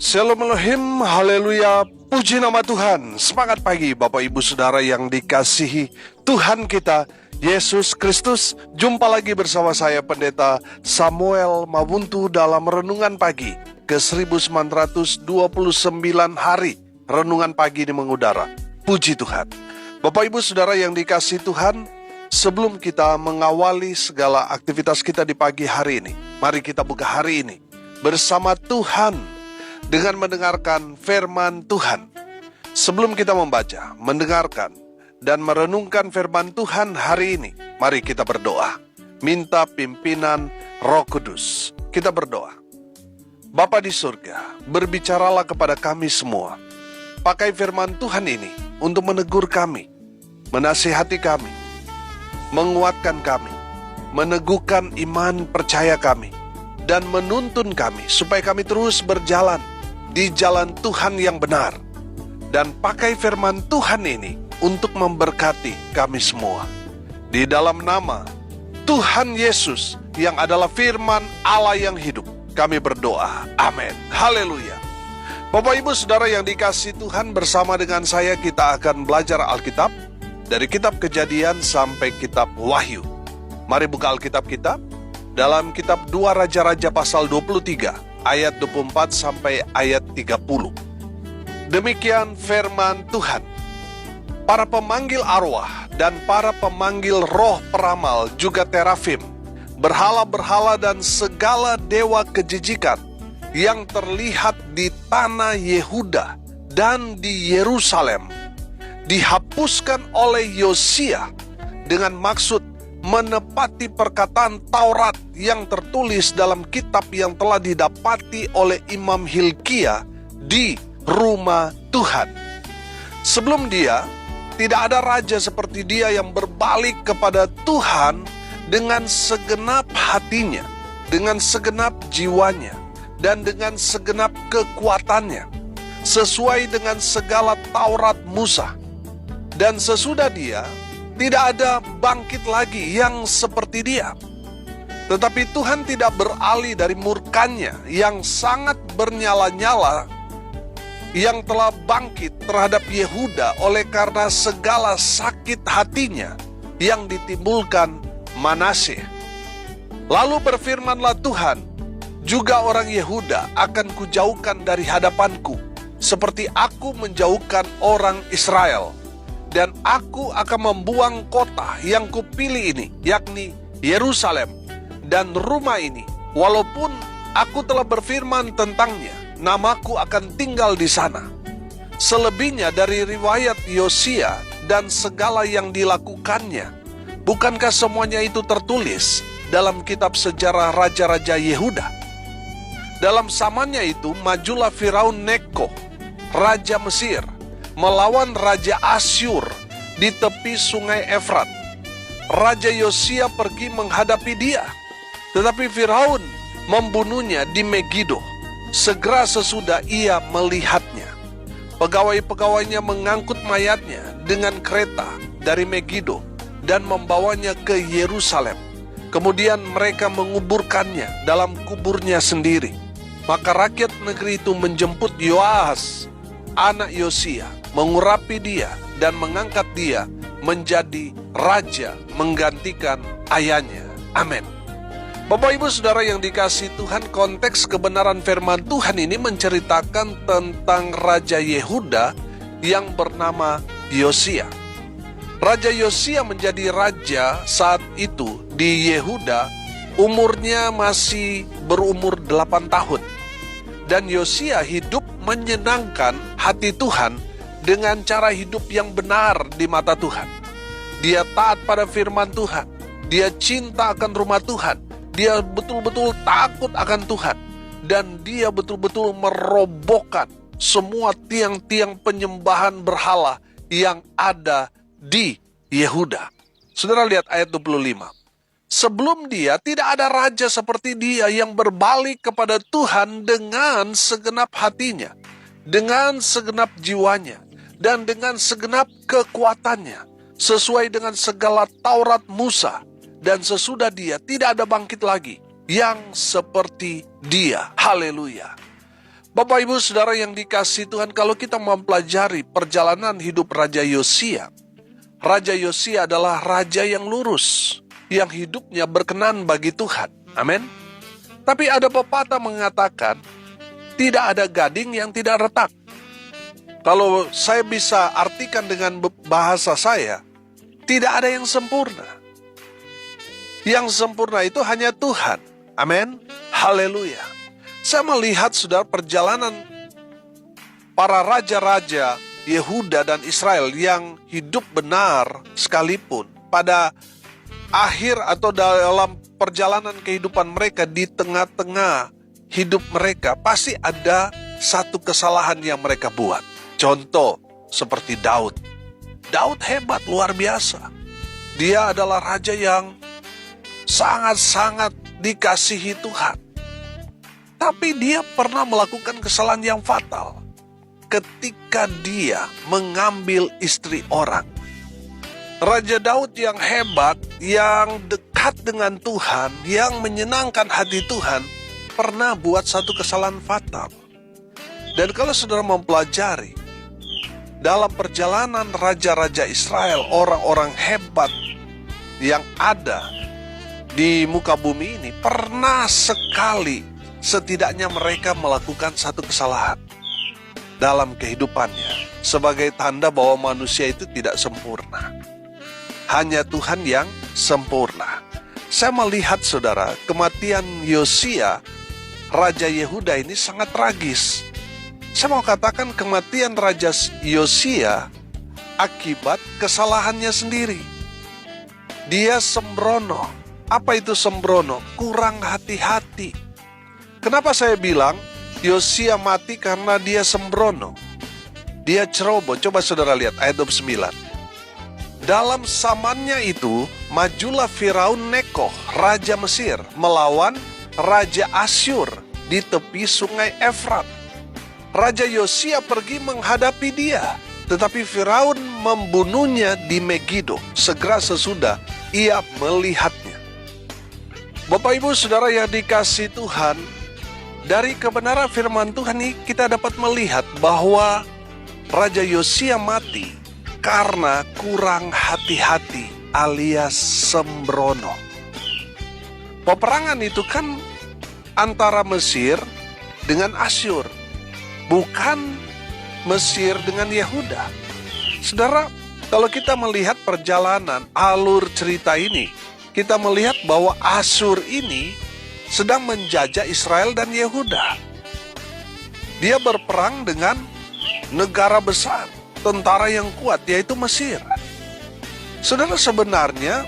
Shalom Elohim, haleluya, puji nama Tuhan. Semangat pagi Bapak Ibu Saudara yang dikasihi Tuhan kita, Yesus Kristus. Jumpa lagi bersama saya Pendeta Samuel Mabuntu dalam Renungan Pagi ke 1929 hari Renungan Pagi ini mengudara. Puji Tuhan. Bapak Ibu Saudara yang dikasihi Tuhan, sebelum kita mengawali segala aktivitas kita di pagi hari ini, mari kita buka hari ini bersama Tuhan dengan mendengarkan firman Tuhan. Sebelum kita membaca, mendengarkan, dan merenungkan firman Tuhan hari ini, mari kita berdoa. Minta pimpinan Roh Kudus. Kita berdoa. Bapa di surga, berbicaralah kepada kami semua. Pakai firman Tuhan ini untuk menegur kami, menasihati kami, menguatkan kami, meneguhkan iman percaya kami, dan menuntun kami supaya kami terus berjalan di jalan Tuhan yang benar. Dan pakai firman Tuhan ini untuk memberkati kami semua. Di dalam nama Tuhan Yesus yang adalah firman Allah yang hidup, kami berdoa. Amin. Haleluya. Bapak Ibu Saudara yang dikasihi Tuhan, bersama dengan saya kita akan belajar Alkitab dari kitab Kejadian sampai kitab Wahyu. Mari buka Alkitab kita dalam kitab 2 Raja-Raja pasal 23 ayat 24 sampai ayat 30. Demikian firman Tuhan. Para pemanggil arwah dan para pemanggil roh peramal juga terafim, berhala-berhala dan segala dewa kejijikan yang terlihat di tanah Yehuda dan di Yerusalem dihapuskan oleh Yosia dengan maksud menepati perkataan Taurat yang tertulis dalam kitab yang telah didapati oleh Imam Hilkia di rumah Tuhan. Sebelum dia, tidak ada raja seperti dia yang berbalik kepada Tuhan dengan segenap hatinya, dengan segenap jiwanya, dan dengan segenap kekuatannya, sesuai dengan segala Taurat Musa. Dan sesudah dia, tidak ada bangkit lagi yang seperti dia. Tetapi Tuhan tidak beralih dari murkanya yang sangat bernyala-nyala yang telah bangkit terhadap Yehuda oleh karena segala sakit hatinya yang ditimbulkan Manasye. Lalu berfirmanlah Tuhan, juga orang Yehuda akan kujauhkan dari hadapanku, seperti aku menjauhkan orang Israel. Dan aku akan membuang kota yang kupilih ini, yakni Yerusalem, dan rumah ini, walaupun aku telah berfirman tentangnya, namaku akan tinggal di sana. Selebihnya dari riwayat Yosia dan segala yang dilakukannya, bukankah semuanya itu tertulis dalam kitab sejarah Raja-Raja Yehuda? Dalam zamannya itu, majulah Firaun Neko, Raja Mesir, melawan Raja Asyur di tepi sungai Efrat. Raja Yosia pergi menghadapi dia, tetapi Firaun membunuhnya di Megido. Segera sesudah ia melihatnya, pegawai-pegawainya mengangkut mayatnya dengan kereta dari Megido dan membawanya ke Yerusalem. Kemudian mereka menguburkannya dalam kuburnya sendiri. Maka rakyat negeri itu menjemput Yoahas, anak Yosia, mengurapi dia dan mengangkat dia menjadi raja menggantikan ayahnya. Amin. Bapak Ibu Saudara yang dikasihi Tuhan, konteks kebenaran firman Tuhan ini menceritakan tentang Raja Yehuda yang bernama Yosia. Raja Yosia menjadi raja saat itu di Yehuda, umurnya masih berumur 8 tahun. Dan Yosia hidup menyenangkan hati Tuhan dengan cara hidup yang benar di mata Tuhan. Dia taat pada firman Tuhan. Dia cinta akan rumah Tuhan. Dia betul-betul takut akan Tuhan. Dan dia betul-betul merobohkan semua tiang-tiang penyembahan berhala yang ada di Yehuda. Saudara lihat ayat 25. Sebelum dia, tidak ada raja seperti dia yang berbalik kepada Tuhan dengan segenap hatinya, dengan segenap jiwanya, dan dengan segenap kekuatannya, sesuai dengan segala Taurat Musa. Dan sesudah dia, tidak ada bangkit lagi yang seperti dia. Haleluya. Bapak Ibu Saudara yang dikasihi Tuhan, kalau kita mempelajari perjalanan hidup Raja Yosia adalah raja yang lurus, yang hidupnya berkenan bagi Tuhan. Amin. Tapi ada pepatah mengatakan, tidak ada gading yang tidak retak. Kalau saya bisa artikan dengan bahasa saya, tidak ada yang sempurna. Yang sempurna itu hanya Tuhan. Amin. Haleluya. Saya melihat saudara perjalanan para raja-raja Yehuda dan Israel yang hidup benar sekalipun. Pada akhir atau dalam perjalanan kehidupan mereka, di tengah-tengah hidup mereka, pasti ada satu kesalahan yang mereka buat. Contoh seperti Daud. Daud hebat, luar biasa. Dia adalah raja yang sangat-sangat dikasihi Tuhan. Tapi dia pernah melakukan kesalahan yang fatal ketika dia mengambil istri orang. Raja Daud yang hebat, yang dekat dengan Tuhan, yang menyenangkan hati Tuhan, pernah buat satu kesalahan fatal. Dan kalau saudara mempelajari dalam perjalanan raja-raja Israel, orang-orang hebat yang ada di muka bumi ini, pernah sekali setidaknya mereka melakukan satu kesalahan dalam kehidupannya, sebagai tanda bahwa manusia itu tidak sempurna. Hanya Tuhan yang sempurna. Saya melihat saudara, kematian Yosia, Raja Yehuda ini sangat tragis. Saya mau katakan kematian Raja Yosia akibat kesalahannya sendiri. Dia sembrono. Apa itu sembrono? Kurang hati-hati. Kenapa saya bilang Yosia mati karena dia sembrono? Dia ceroboh. Coba saudara lihat ayat 29. Dalam zamannya itu, majulah Firaun Neko, Raja Mesir, melawan Raja Asyur di tepi sungai Efrat. Raja Yosia pergi menghadapi dia, tetapi Firaun membunuhnya di Megido, segera sesudah ia melihatnya. Bapak Ibu Saudara yang dikasihi Tuhan, dari kebenaran firman Tuhan ini kita dapat melihat bahwa Raja Yosia mati karena kurang hati-hati alias sembrono. Peperangan itu kan antara Mesir dengan Asyur, bukan Mesir dengan Yehuda. Saudara, kalau kita melihat perjalanan alur cerita ini, kita melihat bahwa Asyur ini sedang menjajah Israel dan Yehuda. Dia berperang dengan negara besar, tentara yang kuat, yaitu Mesir. Saudara, sebenarnya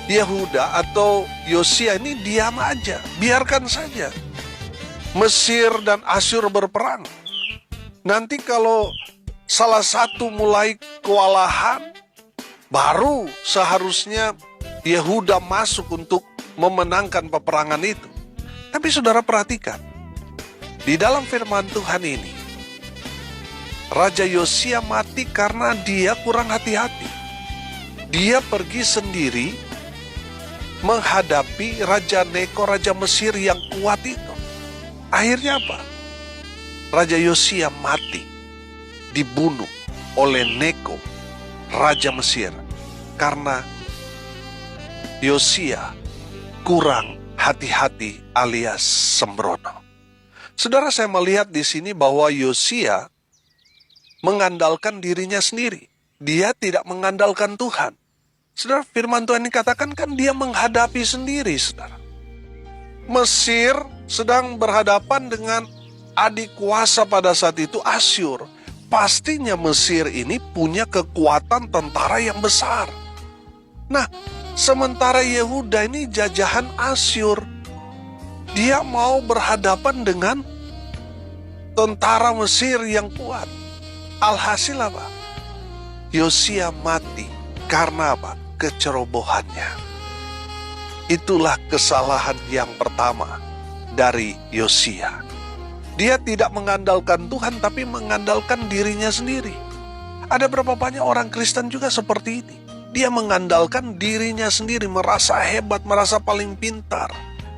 Yehuda atau Yosia ini diam aja, biarkan saja Mesir dan Asyur berperang. Nanti kalau salah satu mulai kewalahan, baru seharusnya Yehuda masuk untuk memenangkan peperangan itu. Tapi saudara perhatikan, di dalam firman Tuhan ini, Raja Yosia mati karena dia kurang hati-hati. Dia pergi sendiri menghadapi Raja Neko, Raja Mesir yang kuat itu. Akhirnya apa? Raja Yosia mati, dibunuh oleh Neko, Raja Mesir, karena Yosia kurang hati-hati alias sembrono. Saudara, saya melihat di sini bahwa Yosia mengandalkan dirinya sendiri. Dia tidak mengandalkan Tuhan. Saudara, firman Tuhan ini katakan kan dia menghadapi sendiri, saudara. Mesir sedang berhadapan dengan adik kuasa pada saat itu, Asyur. Pastinya Mesir ini punya kekuatan tentara yang besar. Nah, sementara Yehuda ini jajahan Asyur. Dia mau berhadapan dengan tentara Mesir yang kuat. Alhasil apa? Yosia mati. Karena apa? Kecerobohannya. Itulah kesalahan yang pertama dari Yosia. Dia tidak mengandalkan Tuhan, tapi mengandalkan dirinya sendiri. Ada berapa banyak orang Kristen juga seperti ini. Dia mengandalkan dirinya sendiri, merasa hebat, merasa paling pintar.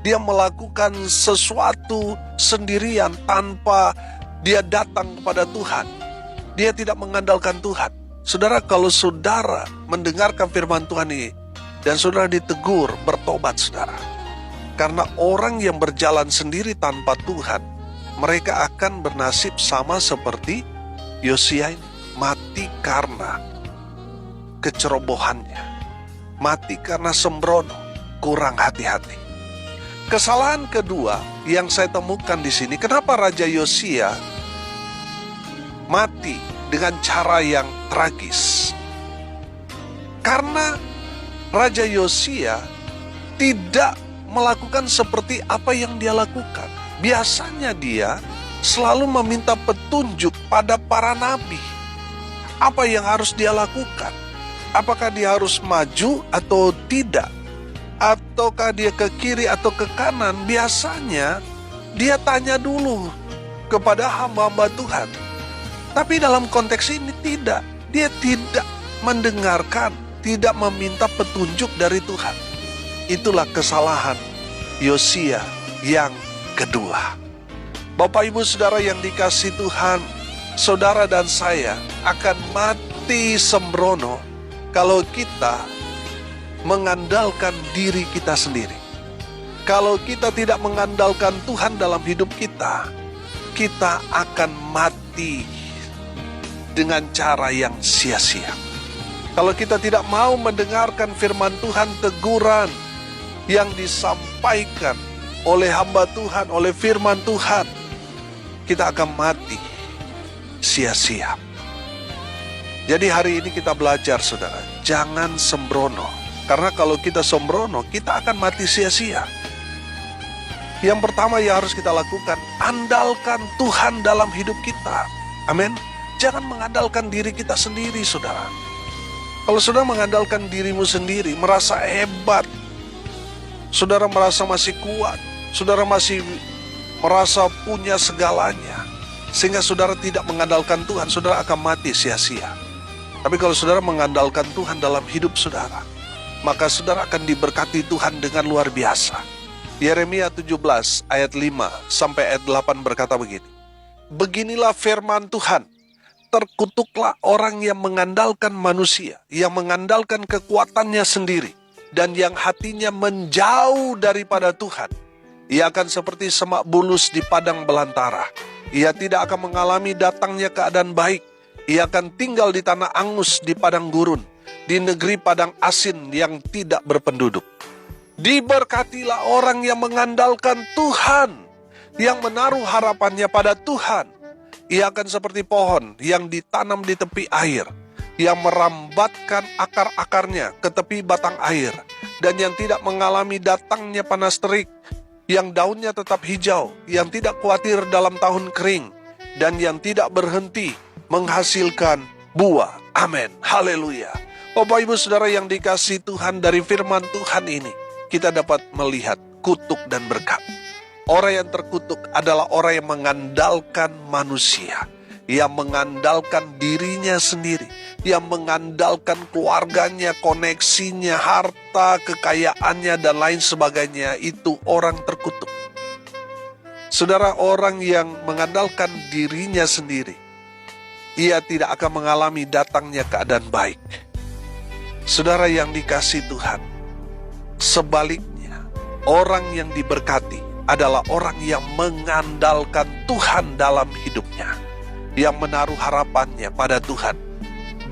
Dia melakukan sesuatu sendirian tanpa dia datang kepada Tuhan. Dia tidak mengandalkan Tuhan. Saudara, kalau saudara mendengarkan firman Tuhan ini, dan saudara ditegur, bertobat saudara. Karena orang yang berjalan sendiri tanpa Tuhan, mereka akan bernasib sama seperti Yosia ini. Mati karena kecerobohannya. Mati karena sembrono, kurang hati-hati. Kesalahan kedua yang saya temukan di sini, kenapa Raja Yosia mati dengan cara yang tragis? Karena Raja Yosia tidak melakukan seperti apa yang dia lakukan. Biasanya dia selalu meminta petunjuk pada para nabi. Apa yang harus dia lakukan? Apakah dia harus maju atau tidak? Ataukah dia ke kiri atau ke kanan? Biasanya dia tanya dulu kepada hamba-hamba Tuhan. Tapi dalam konteks ini tidak. Dia tidak mendengarkan, tidak meminta petunjuk dari Tuhan. Itulah kesalahan Yosia yang kedua. Bapak Ibu Saudara yang dikasihi Tuhan, saudara dan saya akan mati sembrono kalau kita mengandalkan diri kita sendiri. Kalau kita tidak mengandalkan Tuhan dalam hidup kita, kita akan mati dengan cara yang sia-sia. Kalau kita tidak mau mendengarkan firman Tuhan, teguran yang disampaikan oleh hamba Tuhan, oleh firman Tuhan, kita akan mati sia-sia. Jadi hari ini kita belajar saudara, jangan sembrono. Karena kalau kita sembrono, kita akan mati sia-sia. Yang pertama yang harus kita lakukan, andalkan Tuhan dalam hidup kita. Amin. Jangan mengandalkan diri kita sendiri saudara. Kalau saudara mengandalkan dirimu sendiri, merasa hebat, saudara merasa masih kuat, saudara masih merasa punya segalanya, sehingga saudara tidak mengandalkan Tuhan, saudara akan mati sia-sia. Tapi kalau saudara mengandalkan Tuhan dalam hidup saudara, maka saudara akan diberkati Tuhan dengan luar biasa. Yeremia 17 ayat 5 sampai ayat 8 berkata begini. Beginilah firman Tuhan, terkutuklah orang yang mengandalkan manusia, yang mengandalkan kekuatannya sendiri, dan yang hatinya menjauh daripada Tuhan. Ia akan seperti semak bulus di padang belantara. Ia tidak akan mengalami datangnya keadaan baik. Ia akan tinggal di tanah angus di padang gurun, di negeri padang asin yang tidak berpenduduk. Diberkatilah orang yang mengandalkan Tuhan, yang menaruh harapannya pada Tuhan. Ia akan seperti pohon yang ditanam di tepi air, yang merambatkan akar-akarnya ke tepi batang air, dan yang tidak mengalami datangnya panas terik, yang daunnya tetap hijau, yang tidak khawatir dalam tahun kering, dan yang tidak berhenti menghasilkan buah. Amin. Haleluya. Bapak Ibu Saudara yang dikasihi Tuhan, dari firman Tuhan ini kita dapat melihat kutuk dan berkat. Orang yang terkutuk adalah orang yang mengandalkan manusia, yang mengandalkan dirinya sendiri, yang mengandalkan keluarganya, koneksinya, harta, kekayaannya, dan lain sebagainya. Itu orang terkutuk. Saudara, orang yang mengandalkan dirinya sendiri, ia tidak akan mengalami datangnya keadaan baik. Saudara yang dikasihi Tuhan, sebaliknya, orang yang diberkati adalah orang yang mengandalkan Tuhan dalam hidupnya, yang menaruh harapannya pada Tuhan.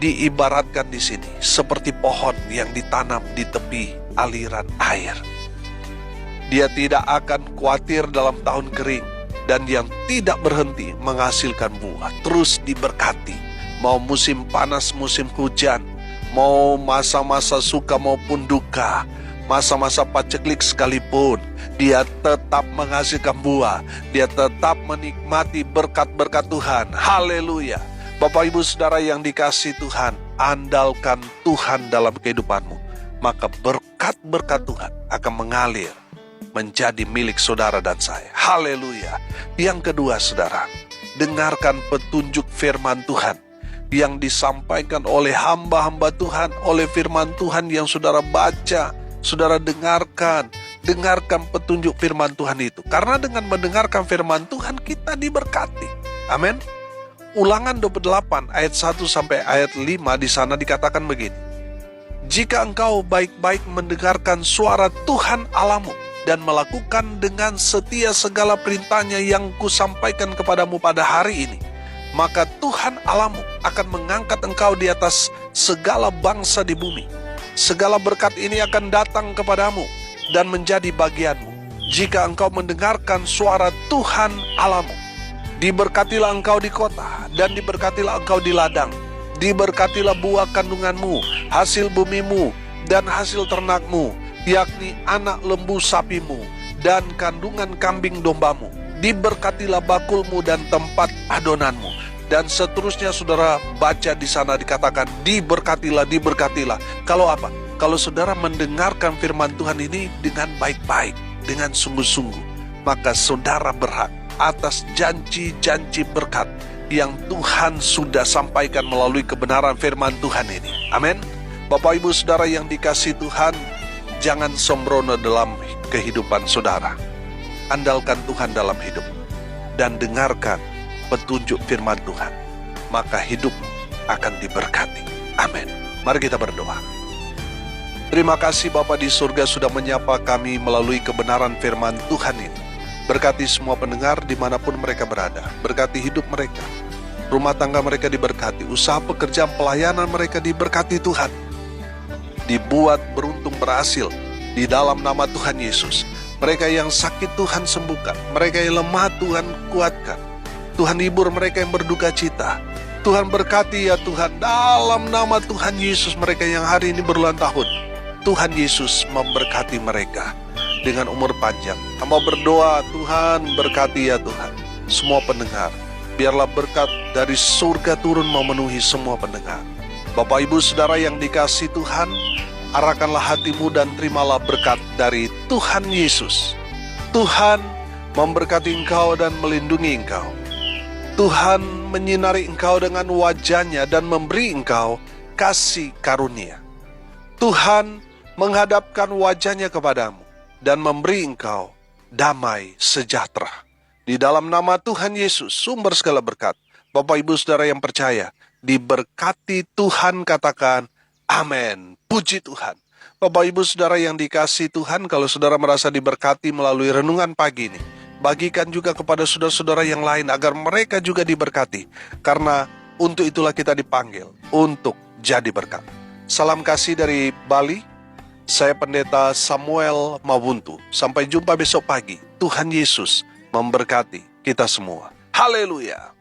Diibaratkan di sini seperti pohon yang ditanam di tepi aliran air. Dia tidak akan khawatir dalam tahun kering, dan yang tidak berhenti menghasilkan buah. Terus diberkati, mau musim panas, musim hujan, mau masa-masa suka maupun duka, masa-masa paceklik sekalipun, dia tetap menghasilkan buah. Dia tetap menikmati berkat-berkat Tuhan. Haleluya. Bapak Ibu Saudara yang dikasihi Tuhan, andalkan Tuhan dalam kehidupanmu, maka berkat-berkat Tuhan akan mengalir menjadi milik saudara dan saya. Haleluya. Yang kedua saudara, dengarkan petunjuk firman Tuhan yang disampaikan oleh hamba-hamba Tuhan, oleh firman Tuhan yang saudara baca, saudara dengarkan. Dengarkan petunjuk firman Tuhan itu. Karena dengan mendengarkan firman Tuhan kita diberkati. Amin. Ulangan 28 ayat 1 sampai ayat 5 di sana dikatakan begini. Jika engkau baik-baik mendengarkan suara Tuhan Allahmu dan melakukan dengan setia segala perintahnya yang kusampaikan kepadamu pada hari ini, maka Tuhan Allahmu akan mengangkat engkau di atas segala bangsa di bumi. Segala berkat ini akan datang kepadamu dan menjadi bagianmu jika engkau mendengarkan suara Tuhan Allahmu. Diberkatilah engkau di kota dan diberkatilah engkau di ladang. Diberkatilah buah kandunganmu, hasil bumimu, dan hasil ternakmu, yakni anak lembu sapimu, dan kandungan kambing dombamu. Diberkatilah bakulmu dan tempat adonanmu. Dan seterusnya saudara baca di sana dikatakan, diberkatilah, diberkatilah. Kalau apa? Kalau saudara mendengarkan firman Tuhan ini dengan baik-baik, dengan sungguh-sungguh, maka saudara berhak atas janji-janji berkat yang Tuhan sudah sampaikan melalui kebenaran firman Tuhan ini. Amin. Bapak Ibu Saudara yang dikasihi Tuhan, jangan sembrono dalam kehidupan saudara. Andalkan Tuhan dalam hidup dan dengarkan petunjuk firman Tuhan, maka hidup akan diberkati. Amin. Mari kita berdoa. Terima kasih Bapa di surga sudah menyapa kami melalui kebenaran firman Tuhan ini. Berkati semua pendengar dimanapun mereka berada. Berkati hidup mereka. Rumah tangga mereka diberkati. Usaha pekerjaan pelayanan mereka diberkati Tuhan. Dibuat beruntung berhasil di dalam nama Tuhan Yesus. Mereka yang sakit Tuhan sembuhkan. Mereka yang lemah Tuhan kuatkan. Tuhan hibur mereka yang berduka cita. Tuhan berkati ya Tuhan dalam nama Tuhan Yesus mereka yang hari ini berulang tahun. Tuhan Yesus memberkati mereka dengan umur panjang. Hamba berdoa Tuhan berkati ya Tuhan semua pendengar. Biarlah berkat dari surga turun memenuhi semua pendengar. Bapak Ibu Saudara yang dikasihi Tuhan, arahkanlah hatimu dan terimalah berkat dari Tuhan Yesus. Tuhan memberkati engkau dan melindungi engkau. Tuhan menyinari engkau dengan wajah-Nya dan memberi engkau kasih karunia. Tuhan menghadapkan wajah-Nya kepadamu dan memberi engkau damai sejahtera. Di dalam nama Tuhan Yesus, sumber segala berkat. Bapak Ibu Saudara yang percaya, diberkati Tuhan, katakan amin. Puji Tuhan. Bapak Ibu Saudara yang dikasihi Tuhan, kalau saudara merasa diberkati melalui renungan pagi ini, bagikan juga kepada saudara-saudara yang lain agar mereka juga diberkati. Karena untuk itulah kita dipanggil, untuk jadi berkat. Salam kasih dari Bali. Saya Pendeta Samuel Mawuntu. Sampai jumpa besok pagi. Tuhan Yesus memberkati kita semua. Haleluya.